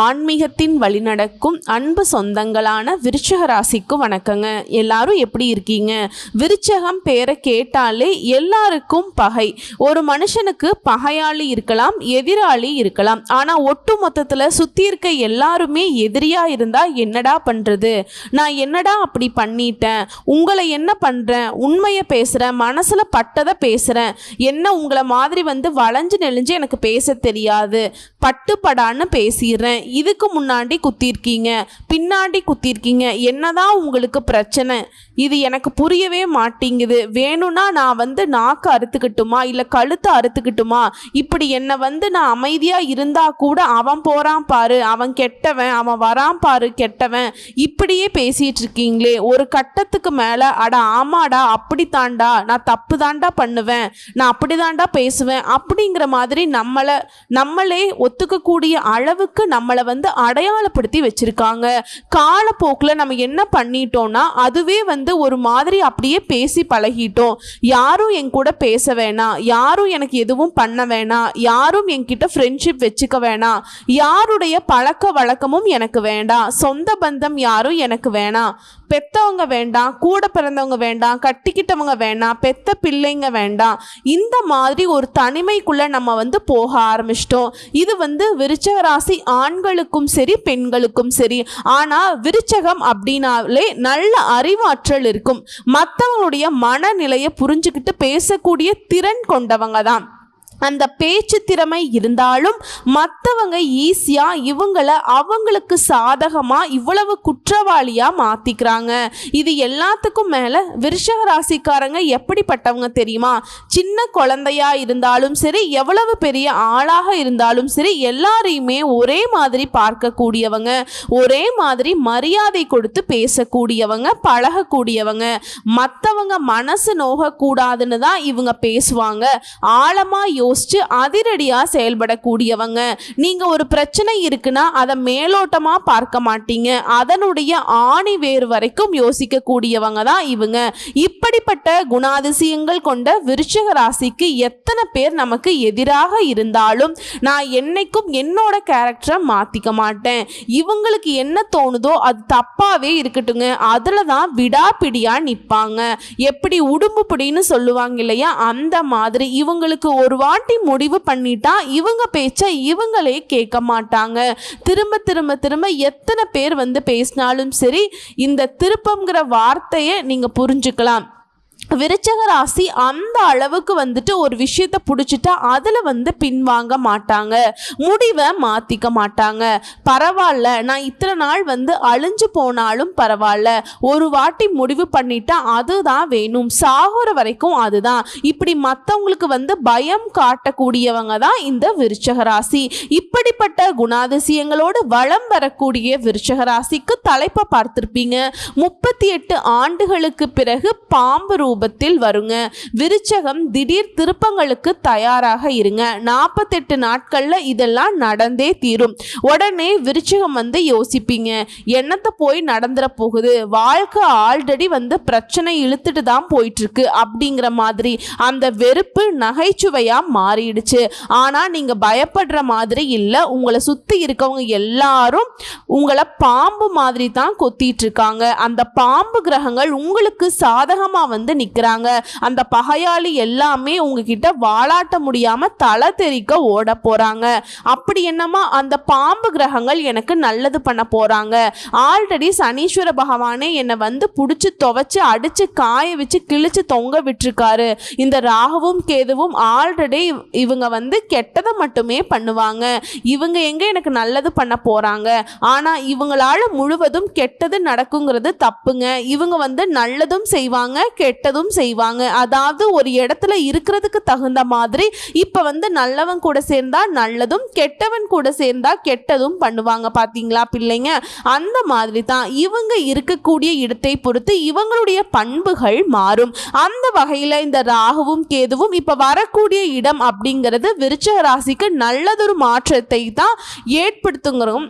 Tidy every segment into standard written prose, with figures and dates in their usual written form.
ஆன்மீகத்தின் வழிநடக்கும் அன்பு சொந்தங்களான விருச்சிக ராசிக்கு வணக்கங்க. எல்லாரும் எப்படி இருக்கீங்க? விருச்சகம் பேரை கேட்டாலே எல்லாருக்கும் பகை. ஒரு மனுஷனுக்கு பகையாளி இருக்கலாம், எதிராளி இருக்கலாம். ஆனால் ஒட்டு மொத்தத்தில் சுற்றி இருக்க எல்லாருமே எதிரியா இருந்தா என்னடா பண்ணுறது? நான் என்னடா அப்படி பண்ணிட்டேன்? உங்களை என்ன பண்ணுறேன்? உண்மையை பேசுகிறேன், மனசில் பட்டதை பேசுகிறேன். என்ன உங்களை மாதிரி வளைஞ்சு நெளிஞ்சு எனக்கு பேச தெரியாது, பட்டுப்படான்னு பேசிடுறேன். இதுக்கு முன்னாடி குத்திருக்கீங்க, பின்னாடி குத்திருக்கீங்க, என்னதான் உங்களுக்கு பிரச்சனை? இது எனக்கு புரியவே மாட்டேங்குது. வேணும்னா நான் நாக்கு அறுத்துக்கிட்டுமா, இல்லை கழுத்தை அறுத்துக்கிட்டுமா? இப்படி என்னை நான் அமைதியாக இருந்தா கூட அவன் போறான் பாரு, அவன் கெட்டவன், அவன் வரான் பாரு கெட்டவன், இப்படியே பேசிட்டு இருக்கீங்களே. ஒரு கட்டத்துக்கு மேலே அட ஆமாடா, அப்படி தாண்டா, நான் தப்பு தாண்டா பண்ணுவேன், நான் அப்படி தாண்டா பேசுவேன் அப்படிங்கிற மாதிரி நம்மளே ஒத்துக்கக்கூடிய அளவுக்கு நம்மளை அடையாளப்படுத்தி வச்சிருக்காங்க. காலப்போக்கில் நம்ம என்ன பண்ணிட்டோம்னா அதுவே ஒரு மாதிரி அப்படியே பேசி பழகிட்டோம். யாரும் என் கூட பேச வேணாம், யாரும் எனக்கு எதுவும் பண்ண வேணாம், யாரும் என்கிட்ட ஃப்ரெண்ட்ஷிப் வச்சுக்க வேணாம், யாருடைய பழக்க வழக்கமும் எனக்கு வேண்டாம், சொந்த பந்தம் யாரும் எனக்கு வேணாம், பெத்தவங்க வேண்டாம், கூட பிறந்தவங்க வேண்டாம், கட்டிக்கிட்டவங்க வேண்டாம், பெத்த பிள்ளைங்க வேண்டாம். இந்த மாதிரி ஒரு தனிமைக்குள்ள நம்ம போக ஆரம்பிச்சிட்டோம். இது விருச்சிக ராசி ஆண்களுக்கும் சரி பெண்களுக்கும் சரி. ஆனா விருச்சகம் அப்படின்னாலே நல்ல அறிவாற்றல் இருக்கும். மற்றவங்களுடைய மனநிலையை புரிஞ்சுக்கிட்டு பேசக்கூடிய திறன் கொண்டவங்க தான். அந்த பேச்சு திறமை இருந்தாலும் மற்றவங்க ஈஸியாக இவங்களை அவங்களுக்கு சாதகமாக இவ்வளவு குற்றவாளியாக மாற்றிக்கிறாங்க. இது எல்லாத்துக்கும் மேலே விருச்சிக ராசிக்காரங்க எப்படிப்பட்டவங்க தெரியுமா? சின்ன குழந்தையா இருந்தாலும் சரி, எவ்வளவு பெரிய ஆளாக இருந்தாலும் சரி, எல்லாரையுமே ஒரே மாதிரி பார்க்கக்கூடியவங்க, ஒரே மாதிரி மரியாதை கொடுத்து பேசக்கூடியவங்க, பழகக்கூடியவங்க. மற்றவங்க மனசு நோகக்கூடாதுன்னு தான் இவங்க பேசுவாங்க. ஆழமாக யோசிச்சு அதிரடியா செயல்படக்கூடியவங்க. நீங்க ஒரு பிரச்சனை இருக்குன்னா அதை மேலோட்டமா பார்க்க மாட்டீங்க, அதனுடைய ஆணி வேறு வரைக்கும் யோசிக்க கூடியவங்க தான் இவங்க. இப்படிப்பட்ட குணாதிசயங்கள் கொண்ட விருச்சிக ராசிக்கு எத்தனை பேர் நமக்கு எதிராக இருந்தாலும் நான் என்னைக்கும் என்னோட கேரக்டரை மாத்திக்க மாட்டேன். இவங்களுக்கு என்ன தோணுதோ அது தப்பாவே இருக்கட்டுங்க, அதுல தான் விடாப்பிடியா நிற்பாங்க. எப்படி உடும்பு பிடின்னு சொல்லுவாங்க இல்லையா, அந்த மாதிரி இவங்களுக்கு ஒரு முடிவு பண்ணிட்டா இவங்க பேச்ச இவங்களே கேட்க மாட்டாங்க. திரும்ப திரும்ப திரும்ப எத்தனை பேர் பேசினாலும் சரி, இந்த திருப்பம்ங்கிற வார்த்தையை நீங்க புரிஞ்சுக்கலாம். விருச்சிக ராசி அந்த அளவுக்கு ஒரு விஷயத்தை பிடிச்சிட்டா அதில் பின்வாங்க மாட்டாங்க, முடிவை மாற்றிக்க மாட்டாங்க. பரவாயில்ல, நான் இத்தனை நாள் அழிஞ்சு போனாலும் பரவாயில்ல, ஒரு வாட்டி முடிவு பண்ணிட்டா அதுதான் வேணும், சாகுற வரைக்கும் அதுதான். இப்படி மற்றவங்களுக்கு பயம் காட்டக்கூடியவங்க தான் இந்த விருச்சிக ராசி. இப்படிப்பட்ட குணாதிசயங்களோடு வளம் வரக்கூடிய விருச்சிக ராசிக்கு தலைப்பை பார்த்திருப்பீங்க. 38 ஆண்டுகளுக்கு பிறகு பாம்பு ரூபத்தில் வருங்க. விருச்சகம் திடீர் திருப்பங்களுக்கு தயாராக இருங்க. 48 நாட்கள்ல இதெல்லாம் நடந்தே தீரும். உடனே விருச்சகம் யோசிப்பீங்க, என்னத்தை போய் நடந்துற போகுது, வாழ்க்கை ஆல்ரெடி பிரச்சனை இழுத்துட்டு தான் போயிட்டு இருக்கு அப்படிங்கிற மாதிரி அந்த வெறுப்பு நகைச்சுவையா மாறிடுச்சு. ஆனா நீங்க பயப்படுற மாதிரி இல்ல, உங்களை சுத்தி இருக்கவங்க எல்லாரும் உங்களை பாம்பு மாதிரி தான் கொத்திட்டு இருக்காங்க. அந்த பாம்பு கிரகங்கள் உங்களுக்கு சாதகமா நிக்கிறாங்க. அந்த பகையாளி எல்லாமே உங்ககிட்ட வாலாட்ட முடியாம தலை தெறிக்க ஓட போறாங்க. அப்படி என்னமா அந்த பாம்பு கிரகங்கள் எனக்கு நல்லது பண்ண போறாங்க. ஆல்ரெடி சனீஸ்வர பகவானே என்னை புடிச்சு துவைச்சு அடிச்சு காய வச்சு கிழிச்சு தொங்க விட்டுருக்காரு. இந்த ராகுவும் கேதுவும் ஆல்ரெடி இவங்க கெட்டதை மட்டுமே பண்ணுவாங்க. இவங்க எங்க எனக்கு நல்லது பண்ண போறாங்க? ஆனா இவங்களால முழுவதும் கெட்டது நடக்குங்கிறது தப்புங்க. இவங்க நல்லதும் செய்வாங்க, கெட்டதும் செய்வாங்க. அதாவது ஒரு இடத்துல இருக்கிறதுக்கு தகுந்த மாதிரி இப்ப நல்லவன் கூட சேர்ந்தா நல்லதும், கெட்டவன் கூட சேர்ந்தா கெட்டதும் பண்ணுவாங்க. பாத்தீங்களா பிள்ளைங்க? அந்த மாதிரி தான் இவங்க இருக்கக்கூடிய இடத்தை பொறுத்து இவங்களுடைய பண்புகள் மாறும். அந்த வகையில இந்த ராகுவும் கேதுவும் இப்ப வரக்கூடிய இடம் அப்படிங்கிறது விருச்சிக ராசிக்கு நல்லதொரு மாற்றத்தை தான் ஏற்படுத்துங்கிறோம்.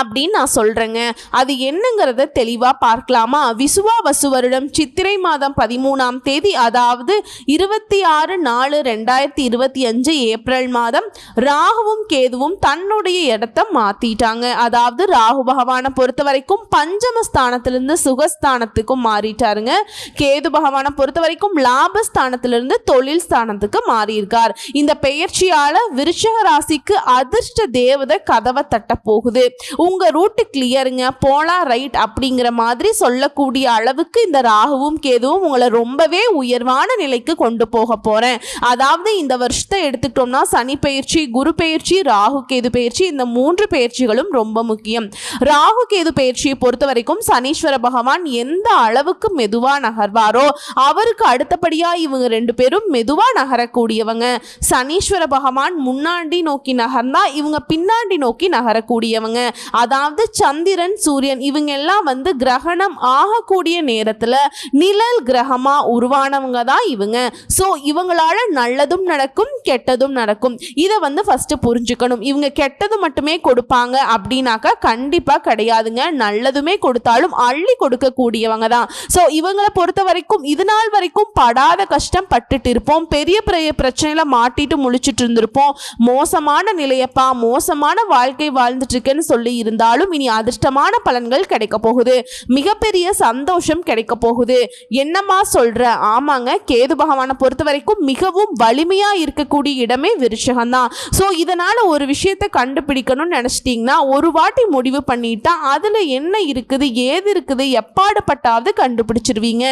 அப்படின்னு நான் சொல்கிறேங்க. அது என்னங்கிறத தெளிவாக பார்க்கலாமா? விசுவாவசு வருடம் சித்திரை மாதம் 13ஆம் தேதி, அதாவது 26/4/2025 ஏப்ரல் மாதம் ராகுவும் கேதுவும் தன்னுடைய இடத்த மாற்றிட்டாங்க. அதாவது ராகு பகவானை பொறுத்த வரைக்கும் பஞ்சமஸ்தானத்திலிருந்து சுகஸ்தானத்துக்கும் மாறிட்டாருங்க. கேது பகவானை பொறுத்த வரைக்கும் லாபஸ்தானத்திலிருந்து தொழில் ஸ்தானத்துக்கு மாறியிருக்கார். இந்த பெயர்ச்சியால் விருச்சிக ராசிக்கு அதிர்ஷ்ட தேவதை கதவை தட்ட போகுது. உங்க ரூட் கிளியருங்க, போலாம் ரைட் அப்படிங்கிற மாதிரி சொல்லக்கூடிய அளவுக்கு இந்த ராகுவும் கேதுவும் உங்களை ரொம்பவே உயர்வான நிலைக்கு கொண்டு போக போறேன். அதாவது இந்த வருஷத்தை எடுத்துட்டோம்னா சனி பெயர்ச்சி, குரு பெயர்ச்சி, ராகு கேது பெயர்ச்சி, இந்த 3 பெயர்ச்சிகளும் ரொம்ப முக்கியம். ராகு கேது பெயர்ச்சியை பொறுத்த வரைக்கும் சனீஸ்வர பகவான் எந்த அளவுக்கு மெதுவா நகர்வாரோ அவருக்கு அடுத்தபடியா இவங்க 2 பேரும் மெதுவா நகரக்கூடியவங்க. சனீஸ்வர பகவான் முன்னாடி நோக்கி நகர்ந்தா இவங்க பின்னாடி நோக்கி நகரக்கூடியவங்க. அதாவது சந்திரன், சூரியன் இவங்க எல்லாம் வந்து கிரகணம் ஆகக்கூடிய நேரத்துல நிழல் கிரகமா உருவானவங்க தான் இவங்க. ஸோ இவங்களால நல்லதும் நடக்கும், கெட்டதும் நடக்கும். இதை வந்து ஃபர்ஸ்ட் புரிஞ்சுக்கணும். இவங்க கெட்டது மட்டுமே கொடுப்பாங்க அப்படின்னாக்கா கண்டிப்பா கிடையாதுங்க. நல்லதுமே கொடுத்தாலும் அள்ளி கொடுக்கக்கூடியவங்க தான். ஸோ இவங்களை பொறுத்த வரைக்கும் இது நாள் வரைக்கும் படாத கஷ்டம் பட்டுட்டு இருப்போம், பெரிய பெரிய பிரச்சனையில மாட்டிட்டு முழிச்சிட்டு இருந்திருப்போம். மோசமான நிலையப்பா, மோசமான வாழ்க்கை வாழ்ந்துட்டு இருக்கேன்னு சொல்லி இருந்தாலும் இனி அதிர்ஷ்டமான பலன்கள் கிடைக்க போகுது, மிகப்பெரிய சந்தோஷம் கிடைக்க போகுது. என்னமா சொல்ற? ஆமாங்க, கேது பகவானை பொறுத்த வரைக்கும் மிகவும் வலிமையா இருக்கக்கூடிய இடமே விருச்சிகம் தான். ஸோ இதனால ஒரு விஷயத்தை கண்டுபிடிக்கணும்னு நினைச்சிட்டீங்கன்னா ஒரு வாட்டி முடிவு பண்ணிட்டா அதுல என்ன இருக்குது, ஏது இருக்குது, எப்பாடுபட்டாவது கண்டுபிடிச்சிருவீங்க.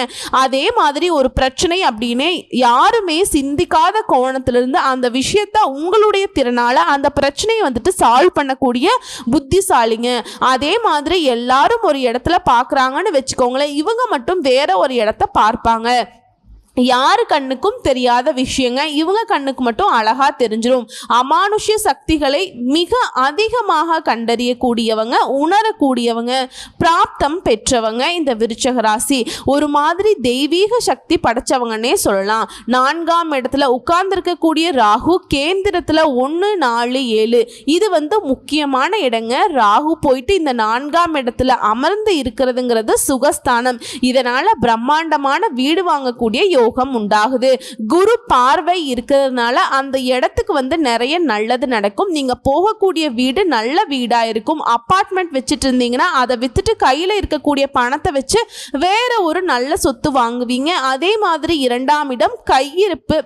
அதே மாதிரி ஒரு பிரச்சனை அப்படின்னு யாருமே சிந்திக்காத கோணத்திலிருந்து அந்த விஷயத்த உங்களுடைய திறனால அந்த பிரச்சனையை வந்துட்டு சால்வ் பண்ணக்கூடிய புத்திசாலிங்க. அதே மாதிரி எல்லாரும் ஒரு இடத்துல பார்க்குறாங்கன்னு வச்சுக்கோங்களேன், இவங்க மட்டும் வேற ஒரு இடத்த பார்ப்பாங்க. யாரு கண்ணுக்கும் தெரியாத விஷயங்க இவங்க கண்ணுக்கு மட்டும் அழகா தெரிஞ்சிடும். அமானுஷ்ய சக்திகளை மிக அதிகமாக கண்டறியக்கூடியவங்க, உணரக்கூடியவங்க, பிராப்தம் பெற்றவங்க இந்த விருச்சிக ராசி. ஒரு மாதிரி தெய்வீக சக்தி படைச்சவங்கன்னே சொல்லலாம். 4ஆம் இடத்துல உட்கார்ந்துருக்கக்கூடிய ராகு கேந்திரத்தில் 1, 4, 7 இது வந்து முக்கியமான இடங்க. ராகு போயிட்டு இந்த 4ஆம் இடத்துல அமர்ந்து இருக்கிறதுங்கிறது சுகஸ்தானம். இதனால பிரம்மாண்டமான வீடு வாங்கக்கூடிய யோகம் உண்டாகுது. குரு பார்வை இருக்கிறதுனால அந்த இடத்துக்கு வந்து நிறைய நல்லது நடக்கும். நீங்க போகக்கூடிய வீடு நல்ல வீடா இருக்கும். அபார்ட்மெண்ட் வச்சுட்டு இருந்தீங்கன்னா அதை வித்துட்டு கையில இருக்கக்கூடிய பணத்தை வச்சு வேற ஒரு நல்ல சொத்து வாங்குவீங்க. அதே மாதிரி 2ஆம் இடம் கையிருப்பு,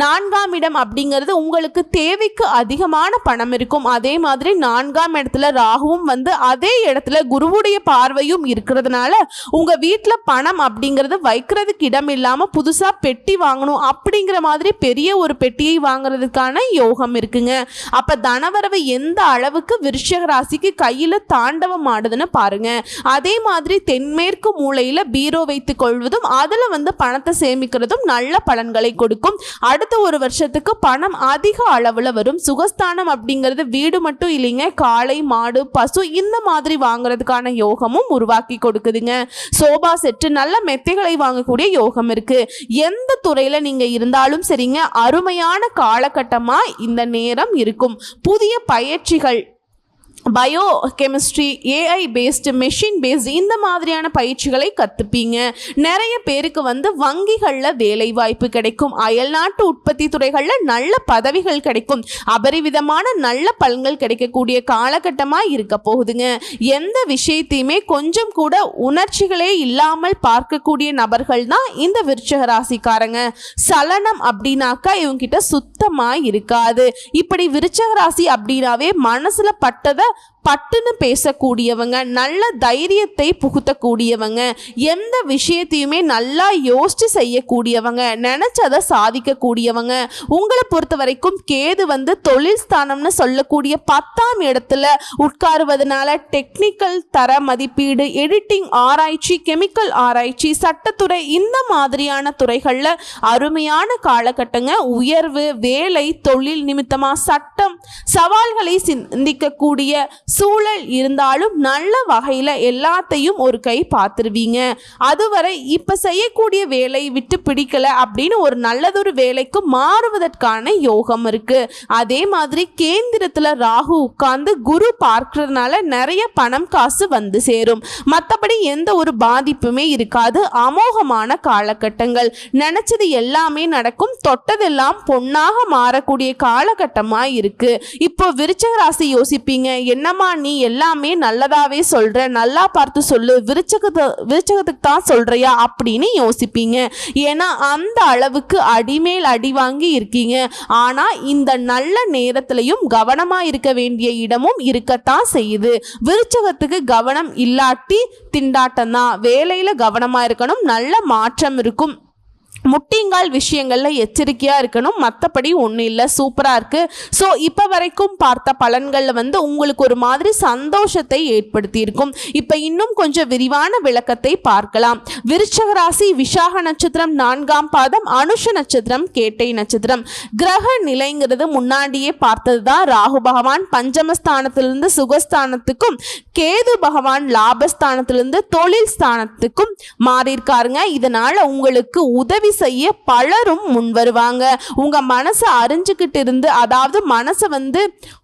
4ஆம் இடம் அப்படிங்கிறது உங்களுக்கு தேவைக்கு அதிகமான பணம் இருக்கும். அதே மாதிரி 4ஆம் இடத்துல ராகுவும் வந்து அதே இடத்துல குருவுடைய பார்வையும் இருக்கிறதுனால உங்க வீட்டுல பணம் அப்படிங்கிறது வைக்கிறதுக்கு இடம் இல்லாம புதுசா பெட்டி வாங்கணும் அப்படிங்கிற மாதிரி பெரிய ஒரு பெட்டியை வாங்குறதுக்கான யோகம் இருக்குங்க. அப்ப தனவரவு எந்த அளவுக்கு விருச்சிக ராசிக்கு கையில தாண்டவம் ஆடுதுன்னு பாருங்க. அதே மாதிரி தென்மேற்கு மூலையில பீரோ வைத்துக் கொள்வதும் அதுல வந்து பணத்தை சேமிக்கிறதும் நல்ல பலன்களை கொடுக்கும். அடுத்த ஒரு வருஷத்துக்கு பணம் அதிக அளவுல வரும். சுகஸ்தானம் அப்படிங்கிறது வீடு மட்டும் இல்லைங்க, காளை, மாடு, பசு இந்த மாதிரி வாங்குறதுக்கான யோகமும் உருவாக்கி கொடுக்குதுங்க. சோபா செட்டு, நல்ல மெத்தைகளை வாங்கக்கூடிய யோகம் இருக்கு. எந்த துறையில நீங்க இருந்தாலும் சரிங்க, அருமையான காலகட்டமா இந்த நேரம் இருக்கும். புதிய பயிற்சிகள், bio chemistry, AI based, machine based இந்த மாதிரியான பயிற்சிகளை கற்றுப்பீங்க. நிறைய பேருக்கு வந்து வங்கிகளில் வேலை வாய்ப்பு கிடைக்கும். அயல்நாட்டு உற்பத்தி துறைகளில் நல்ல பதவிகள் கிடைக்கும். அபரிவிதமான நல்ல பலன்கள் கிடைக்கக்கூடிய காலகட்டமாக இருக்க போகுதுங்க. எந்த விஷயத்தையுமே கொஞ்சம் கூட உணர்ச்சிகளே இல்லாமல் பார்க்கக்கூடிய நபர்கள் தான் இந்த விருச்சிக ராசிக்காரங்க. சலனம் அப்படின்னாக்கா இவங்க கிட்ட சுத்தமாக இருக்காது. இப்படி விருச்சிக ராசி அப்படின்னாவே மனசுல பட்டதை பட்டுன்னு பேசக்கூடியவங்க, நல்ல தைரியத்தை புகுத்தக்கூடியவங்க, எந்த விஷயத்தையுமே நல்லா யோசிச்சு செய்யக்கூடியவங்க, நினைச்சதை சாதிக்கக்கூடியவங்க. உங்களை பொறுத்த வரைக்கும் கேது வந்து தொழில் ஸ்தானம்னு சொல்லக்கூடிய 10ஆம் இடத்துல உட்காருவதனால டெக்னிக்கல் தர மதிப்பீடு, எடிட்டிங் ஆராய்ச்சி, கெமிக்கல் ஆராய்ச்சி, சட்டத்துறை இந்த மாதிரியான துறைகளில் அருமையான காலகட்டங்க. உயர்வு, வேலை, தொழில் நிமித்தமாக சட்டம், சவால்களை சிந்திக்கக்கூடிய சூழல் இருந்தாலும் நல்ல வகையில் எல்லாத்தையும் ஒரு கை பார்த்துருவீங்க. அதுவரை இப்போ செய்யக்கூடிய வேலையை விட்டு பிடிக்கல அப்படின்னு ஒரு நல்லதொரு வேலைக்கு மாறுவதற்கான யோகம் இருக்கு. அதே மாதிரி கேந்திரத்தில் ராகு உட்கார்ந்து குரு பார்க்கறதுனால நிறைய பணம் காசு வந்து சேரும். மற்றபடி எந்த ஒரு பாதிப்புமே இருக்காது. அமோகமான காலகட்டங்கள், நினைச்சது எல்லாமே நடக்கும், தொட்டதெல்லாம் பொன்னாக மாறக்கூடிய காலகட்டமாக இருக்கு. இப்போ விருச்சிக ராசி யோசிப்பீங்க, என்னம்மா நீ எல்லாமே நல்லதாவே சொல்ற, நல்லா பார்த்து சொல்லு, விருச்சகத்துக்கு தான் சொல்றியா அப்படின்னு யோசிப்பீங்க. ஏன்னா அந்த அளவுக்கு அடிமேல் அடி வாங்கி இருக்கீங்க. ஆனா இந்த நல்ல நேரத்திலையும் கவனமா இருக்க வேண்டிய இடமும் இருக்கத்தான் செய்யுது. விருச்சகத்துக்கு கவனம் இல்லாட்டி திண்டாட்டம் தான். வேலையில கவனமா இருக்கணும், நல்ல மாற்றம் இருக்கும். முட்டிங்கால் விஷயங்களில் எச்சரிக்கையாக இருக்கணும். மற்றபடி ஒன்றும் இல்லை, சூப்பராக இருக்குது. ஸோ இப்போ வரைக்கும் பார்த்த பலன்களில் உங்களுக்கு ஒரு மாதிரி சந்தோஷத்தை ஏற்படுத்தி இருக்கும். இப்போ இன்னும் கொஞ்சம் விரிவான விளக்கத்தை பார்க்கலாம். விருச்சிக ராசி விசாக நட்சத்திரம் 4ஆம் பாதம், அனுஷ நட்சத்திரம், கேட்டை நட்சத்திரம். கிரக நிலைங்கிறது முன்னாடியே பார்த்தது தான். ராகு பகவான் பஞ்சமஸ்தானத்திலிருந்து சுகஸ்தானத்துக்கும், கேது பகவான் லாபஸ்தானத்திலிருந்து தொழில் ஸ்தானத்துக்கும் மாறியிருக்காருங்க. இதனால் உங்களுக்கு உதவி செய்ய பலரும் முன் வருவாங்க. உங்க மனசை அறிஞ்சுக்கிட்டு இருந்து, அதாவது மனசை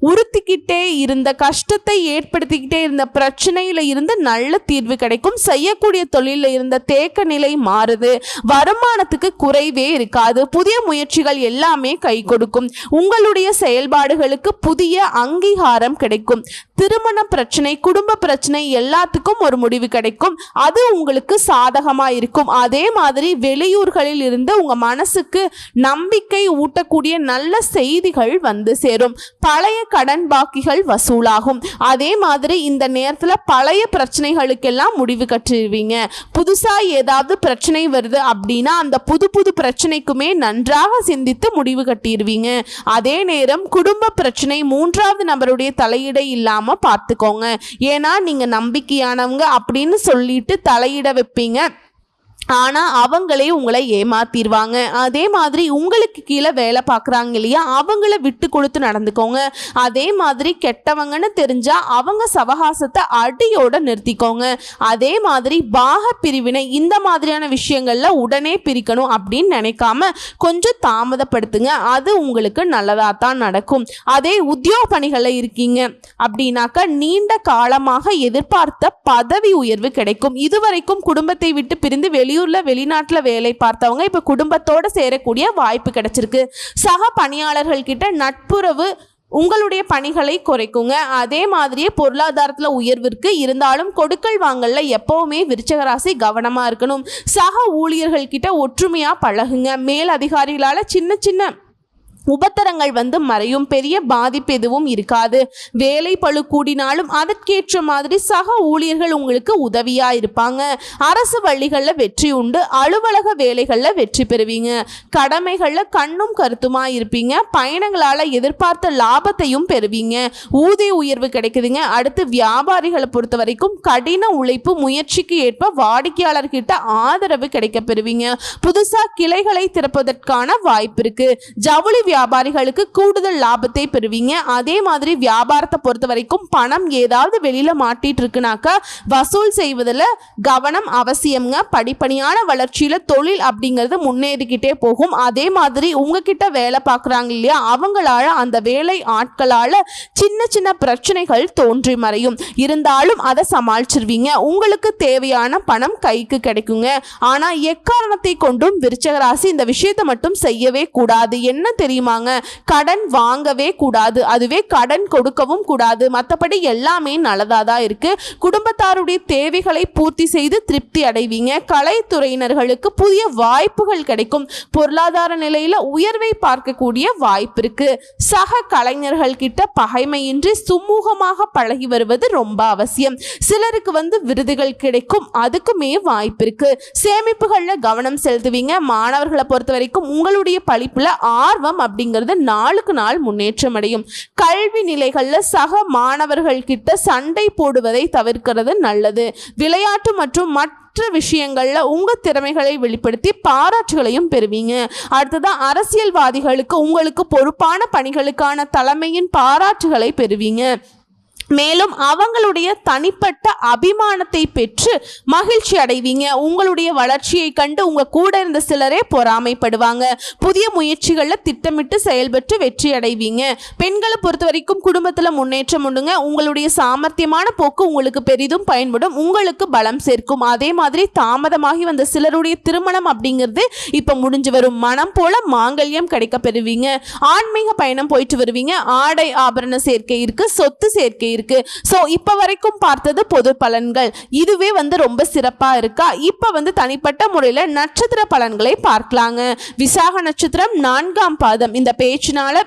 உறுத்திக்கிட்டே இருந்த, கஷ்டத்தை ஏற்படுத்திக்கிட்டே இருந்த பிரச்சனையில இருந்து நல்ல தீர்வு கிடைக்கும். செய்யக்கூடிய தொழில இருந்த தேக்க நிலை மாறுது. வருமானத்துக்கு குறைவே இருக்காது. புதிய முயற்சிகள் எல்லாமே கை கொடுக்கும். உங்களுடைய செயல்பாடுகளுக்கு புதிய அங்கீகாரம் கிடைக்கும். திருமண பிரச்சனை, குடும்ப பிரச்சனை எல்லாத்துக்கும் ஒரு முடிவு கிடைக்கும். அது உங்களுக்கு சாதகமா இருக்கும். அதே மாதிரி வெளியூர்களில் இருந்து உங்க மனசுக்கு நம்பிக்கை ஊட்டக்கூடிய நல்ல செய்திகள் வந்து சேரும். பழைய கடன் பாக்கிகள் வசூலாகும். அதே மாதிரி இந்த நேரத்தில் பழைய பிரச்சனைகளுக்கெல்லாம் முடிவு கட்டிடுவீங்க. புதுசா ஏதாவது பிரச்சனை வருது அப்படின்னா அந்த புது பிரச்சனைக்குமே நன்றாக சிந்தித்து முடிவு கட்டிடுவீங்க. அதே நேரம் குடும்ப பிரச்சனை மூன்றாவது நபருடைய தலையீடை இல்லாம பார்த்துக்கோங்க. ஏன்னா நீங்க நம்பிக்கையானவங்க அப்படின்னு சொல்லிட்டு தலையிட வைப்பீங்க. ஆனால் அவங்களே உங்களை ஏமாத்திடுவாங்க. அதே மாதிரி உங்களுக்கு கீழே வேலை பார்க்குறாங்க இல்லையா, அவங்கள விட்டு கொடுத்து நடந்துக்கோங்க. அதே மாதிரி கெட்டவங்கன்னு தெரிஞ்சால் அவங்க சவகாசத்தை அடியோட நிறுத்திக்கோங்க. அதே மாதிரி பாக பிரிவினை இந்த மாதிரியான விஷயங்களில் உடனே பிரிக்கணும் அப்படின்னு நினைக்காம கொஞ்சம் தாமதப்படுத்துங்க. அது உங்களுக்கு நல்லதாக தான் நடக்கும். அதே உத்தியோக பணிகளில் இருக்கீங்க அப்படின்னாக்கா நீண்ட காலமாக எதிர்பார்த்த பதவி உயர்வு கிடைக்கும். இதுவரைக்கும் குடும்பத்தை விட்டு பிரிந்து வெளிநாட்டில் வேலை பார்த்தவங்க இப்ப குடும்பத்தோட சேரக்கூடிய வாய்ப்பு கிடைச்சிருக்கு. சக பணியாளர்கள் கிட்ட நட்புறவு உங்களுடைய பணிகளை குறைக்குங்க. அதே மாதிரியே பொருளாதாரத்தில் உயர்விற்கு இருந்தாலும் கொடுக்கல் வாங்கல்ல எப்பவுமே விருச்சிக ராசி கவனமா இருக்கணும். சக ஊழியர்கள் கிட்ட ஒற்றுமையா பழகுங்க. மேல் அதிகாரிகளால சின்ன சின்ன உபத்தரங்கள் மறையும். பெரிய பாதிப்பு எதுவும் இருக்காது. வேலை பளு கூடினாலும் அதற்கேற்ற மாதிரி சக ஊழியர்கள் உங்களுக்கு உதவியா இருப்பாங்க. அரசு வழிகளில் வெற்றி உண்டு. அலுவலக வேலைகளில் வெற்றி பெறுவீங்க. கடமைகளில் கண்ணும் கருத்துமா இருப்பீங்க. பயணங்களால் எதிர்பார்த்த லாபத்தையும் பெறுவீங்க. ஊதிய உயர்வு கிடைக்குதுங்க. அடுத்து வியாபாரிகளை பொறுத்த வரைக்கும் கடின உழைப்பு, முயற்சிக்கு ஏற்ப வாடிக்கையாளர்கிட்ட ஆதரவு கிடைக்க பெறுவீங்க. புதுசா கிளைகளை திறப்பதற்கான வாய்ப்பு இருக்கு. ஜவுளி வியாபாரிகளுக்கு கூடுதல் லாபத்தை பெறுவீங்க. அதே மாதிரி வியாபாரத்தை பொறுத்த வரைக்கும் பணம் ஏதாவது வெளியில மாட்டிட்டு இருக்குனாக்கா வசூல் செய்வதில் கவனம் அவசியம்ங்க. படிப்படியான வளர்ச்சியில தொழில் அப்படிங்கிறது முன்னேறிக்கிட்டே போகும். அதே மாதிரி உங்ககிட்ட வேலை பார்க்குறாங்க இல்லையா, அவங்களால அந்த வேலை ஆட்களால சின்ன சின்ன பிரச்சனைகள் தோன்றி மறையும். இருந்தாலும் அதை சமாளிச்சிருவீங்க. உங்களுக்கு தேவையான பணம் கைக்கு கிடைக்குங்க. ஆனா எக்காரணத்தை கொண்டும் விருச்சிக ராசி இந்த விஷயத்தை மட்டும் செய்யவே கூடாது. என்ன தெரியுமாங்க, கடன் வாங்கவே கூடாது. அதுவே கடன் கொடுக்கவும் கூடாது. மற்றபடி எல்லாமே நல்லதாதான் இருக்கு. குடும்பத்தாருடைய தேவைகளை பூர்த்தி செய்து திருப்தி அடைவீங்க. கலைத்துறையினர்களுக்கு புதிய வாய்ப்புகள் கிடைக்கும். பொருளாதார நிலையில உயர்வை பார்க்கக்கூடிய வாய்ப்பு இருக்கு. சக கலைஞர்கள் கிட்ட பகைமையின்றி சுமூகமாக பழகி வருவது ரொம்ப அவசியம். சிலருக்கு விருதுகள் கிடைக்கும். அதுக்குமே வாய்ப்பு இருக்கு. சேமிப்புகள்ல கவனம் செலுத்துவீங்க. மாணவர்களை பொறுத்த வரைக்கும் உங்களுடைய படிப்புல ஆர்வம் அப்படிங்கிறது நாளுக்கு நாள் முன்னேற்றம் அடையும். கல்வி நிலைகள்ல சக மாணவர்கள் கிட்ட சண்டை போடுவதை தவிர்க்கிறது நல்லது. விளையாட்டு மற்றும் மற்ற விஷயங்கள்ல உங்க திறமைகளை வெளிப்படுத்தி பாராட்டுகளையும் பெறுவீங்க. அடுத்ததான் அரசியல்வாதிகளுக்கு உங்களுக்கு பொறுப்பான பணிகளுக்கான தலைமையின் பாராட்டுகளை பெறுவீங்க. மேலும் அவங்களுடைய தனிப்பட்ட அபிமானத்தை பெற்று மகிழ்ச்சி அடைவீங்க. உங்களுடைய வளர்ச்சியை கண்டு உங்க கூட இருந்த சிலரே பொறாமைப்படுவாங்க. புதிய முயற்சிகளில் திட்டமிட்டு செயல்பட்டு வெற்றி அடைவீங்க. பெண்களை பொறுத்த வரைக்கும் குடும்பத்தில் முன்னேற்றம் உண்டுங்க. உங்களுடைய சாமர்த்தியமான போக்கு உங்களுக்கு பெரிதும் பயன்படும், உங்களுக்கு பலம் சேர்க்கும். அதே மாதிரி தாமதமாகி வந்த சிலருடைய திருமணம் அப்படிங்கிறது இப்போ முடிஞ்சு வரும். மனம் போல மாங்கல்யம் கிடைக்க பெறுவீங்க. ஆன்மீக பயணம் போயிட்டு வருவீங்க. ஆடை ஆபரண சேர்க்கை இருக்கு, சொத்து சேர்க்கை இருக்கு. சோ இப்ப வரைக்கும் பார்த்தது பொது பலன்கள். இதுவே ரொம்ப சிறப்பா இருக்கா? இப்ப தனிப்பட்ட முறையில் நட்சத்திர பலன்களை பார்க்கலாங்க. விசாக நட்சத்திரம் 4ஆம் பாதம். இந்த பேச்சினால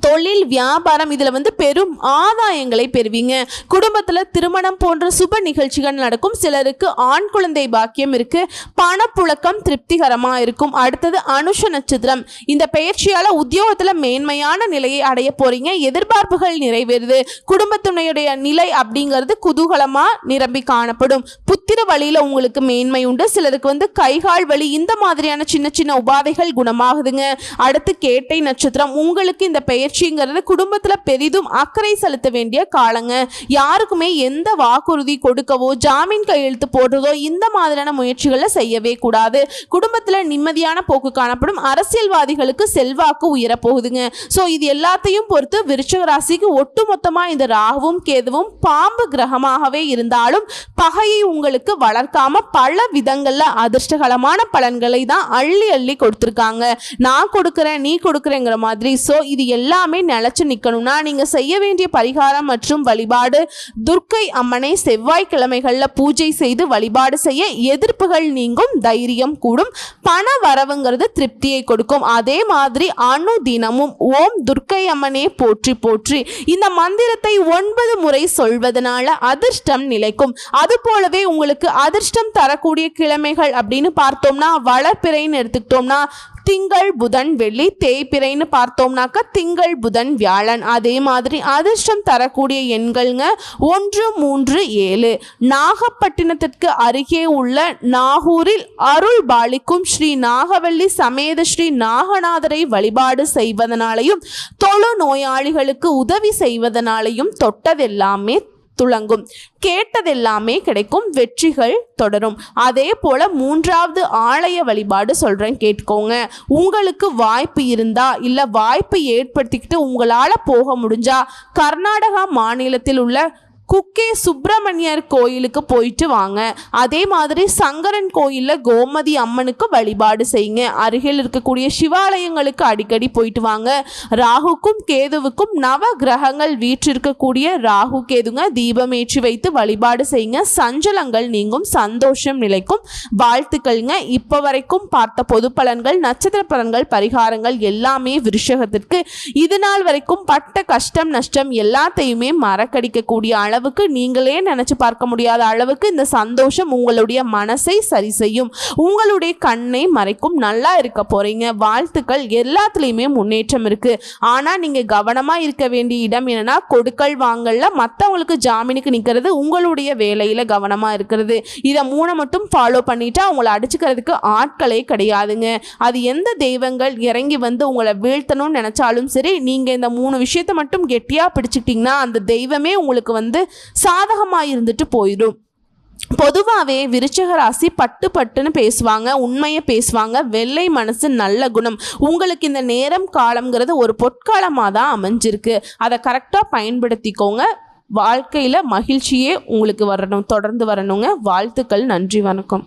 தொழில் வியாபாரம் இதில் பெரும் ஆதாயங்களை பெறுவீங்க. குடும்பத்தில் திருமணம் போன்ற சுப நிகழ்ச்சிகள் நடக்கும். சிலருக்கு ஆண் குழந்தை பாக்கியம் இருக்கு. பணப்புழக்கம் திருப்திகரமாக இருக்கும். அடுத்தது அனுஷ நட்சத்திரம். இந்த பயிற்சியால் உத்தியோகத்தில் மேன்மையான நிலையை அடைய போறீங்க. எதிர்பார்ப்புகள் நிறைவேறுது. குடும்பத்தினுடைய நிலை அப்படிங்கிறது குதூகலமாக நிரம்பி காணப்படும். புத்திர வழியில் உங்களுக்கு மேன்மை உண்டு. சிலருக்கு கைகால் வலி இந்த மாதிரியான சின்ன சின்ன உபாதைகள் குணமாகுதுங்க. அடுத்து கேட்டை நட்சத்திரம். உங்களுக்கு இந்த பயிற்சிங்கிறது குடும்பத்துல பெரிதும் அக்கறை செலுத்த வேண்டிய காலங்க. யாருக்குமே எந்த வாக்குறுதி கொடுக்கவோ ஜாமீன் கையெழுத்து போடுறதோ இந்த மாதிரியான முயற்சிகளை செய்யவே கூடாது. குடும்பத்துல நிம்மதியான போக்கு காணப்படும். அரசியல்வாதிகளுக்கு செல்வாக்கு உயர போகுதுங்க. ஸோ இது எல்லாத்தையும் பொறுத்து விருச்சிக ராசிக்கு ஒட்டுமொத்தமா இந்த ராகுவும் கேதுவும் பாம்பு கிரகமாகவே இருந்தாலும் பகையை உங்களுக்கு வளர்க்காம பல விதங்கள்ல அதிர்ஷ்டகரமான பலன்களை தான் அள்ளி அள்ளி கொடுத்துருக்காங்க. நான் கொடுக்குறேன் நீ கொடுக்குறேங்கிற மாதிரி. ஸோ இது எல்லாமே நிலைச்சு நிற்கணும்னா நீங்க செய்ய வேண்டிய பரிகாரம் மற்றும் வழிபாடு, துர்க்கை அம்மனை செவ்வாய்க்கிழமைகள்ல பூஜை செய்து வழிபாடு செய்ய எதிர்ப்புகள் நீங்கும், தைரியம் கூடும், பண வரவுங்கிறது திருப்தியை கொடுக்கும். அதே மாதிரி அனுதினமும் ஓம் துர்க்கை அம்மனே போற்றி போற்றி இந்த மந்திரத்தை 9 முறை சொல்வதனால அதிர்ஷ்டம் நிலைக்கும். அது போலவே உங்களுக்கு அதிர்ஷ்டம் தரக்கூடிய கிழமைகள் அப்படின்னு பார்த்தோம்னா வளர்பிறைன்னு எடுத்துக்கிட்டோம்னா திங்கள் புதன் வெள்ளி, தேய்பிறைன்னு பார்த்தோம்னாக்க திங்கள் புதன் வியாழன். அதே மாதிரி அதிர்ஷ்டம் தரக்கூடிய எண்கள்ங்க 1, 3, 7. நாகப்பட்டினத்திற்கு அருகே உள்ள நாகூரில் அருள் பாலிக்கும் ஸ்ரீ நாகவல்லி சமேத ஸ்ரீ நாகநாதரை வழிபாடு செய்வதனாலையும் தொழு நோயாளிகளுக்கு உதவி செய்வதனாலையும் தொட்டதெல்லாமே துளங்கும், கேட்டதெல்லாமே கிடைக்கும், வெற்றிகள் தொடரும். அதே போல 3வது ஆலய வழிபாடு சொல்றேன் கேட்டுக்கோங்க. உங்களுக்கு வாய்ப்பு இருந்தா இல்ல வாய்ப்பு ஏற்படுத்திக்கிட்டு உங்களால போக முடிஞ்சா கர்நாடகா மாநிலத்தில் உள்ள குக்கே சுப்பிரமணியர் கோயிலுக்கு போயிட்டு வாங்க. அதே மாதிரி சங்கரன் கோயிலில் கோமதி அம்மனுக்கு வழிபாடு செய்யுங்க. அருகில் இருக்கக்கூடிய சிவாலயங்களுக்கு அடிக்கடி போயிட்டு வாங்க. ராகுக்கும் கேதுவுக்கும் நவ கிரகங்கள் வீற்றிருக்கக்கூடிய ராகு கேதுங்க தீபம் ஏற்றி வைத்து வழிபாடு செய்யுங்க. சஞ்சலங்கள் நீங்கும், சந்தோஷம் நிலைக்கும். வாழ்த்துக்கள்ங்க. இப்போ வரைக்கும் பார்த்த பொது பலன்கள், நட்சத்திர பலன்கள், பரிகாரங்கள் எல்லாமே விருஷகத்திற்கு இது நாள் வரைக்கும் பட்ட கஷ்டம் நஷ்டம் எல்லாத்தையுமே மறக்கடிக்கக்கூடிய அளவுக்கு நீங்களே நினைச்சு பார்க்க முடியாத அளவுக்கு இந்த சந்தோஷம் உங்களுடைய மனசை சரி செய்யும், உங்களுடைய கண்ணை மறைக்கும். நல்லா இருக்க போறீங்க. வாழ்த்துக்கள். எல்லாத்துலயுமே முன்னேற்றம் இருக்கு. ஆனா நீங்க கவனமா இருக்க வேண்டிய இடம் என்னன்னா கொடுக்கல் வாங்கல்ல மற்றவங்களுக்கு ஜாமீனுக்கு நிக்கிறது, உங்களுடைய வேலையில கவனமா இருக்கிறது. இதை 3 மட்டும் ஃபாலோ பண்ணிட்டா உங்களை அடிச்சுக்கிறதுக்கு ஆட்களே கிடையாதுங்க. அது எந்த தெய்வங்கள் இறங்கி உங்களை வீழ்த்தணும்னு நினைச்சாலும் சரி, நீங்க இந்த 3 விஷயத்தை மட்டும் கெட்டியா பிடிச்சிக்கிட்டீங்கன்னா அந்த தெய்வமே உங்களுக்கு சாதகமாக இருந்துட்டு போயிடும். பொதுவாகவே விருச்சிக ராசி பட்டுன்னு பேசுவாங்க, உண்மையை பேசுவாங்க, வெள்ளை மனசு, நல்ல குணம். உங்களுக்கு இந்த நேரம் காலம்ங்கிறது ஒரு பொற்காலமாக தான் அமைஞ்சிருக்கு. அதை கரெக்டாக பயன்படுத்திக்கோங்க. வாழ்க்கையில் மகிழ்ச்சியே உங்களுக்கு வரணும், தொடர்ந்து வரணுங்க. வாழ்த்துக்கள். நன்றி, வணக்கம்.